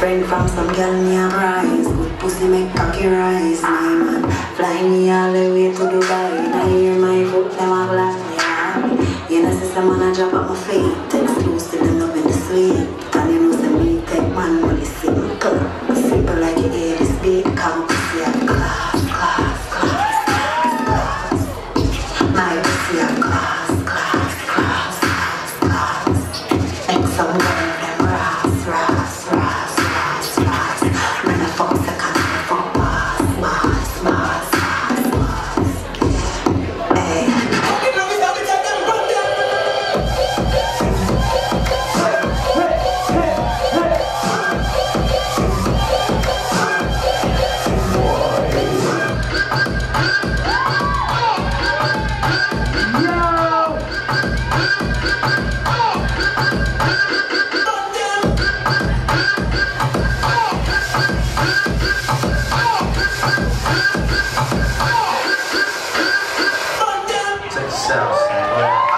Friend from some girl near rise, good pussy make cocky rise, my man. Fly me all the way to Dubai. I hear my foot them a black me heart. You know sister man a drop at my feet, exclusive them up in the sweet. And you know say me take man money simple, simple like you hear this beat. Come pussy a class, class, class, class. My pussy a class, class, class, class, class. Make some money them ras, ras, ras. South.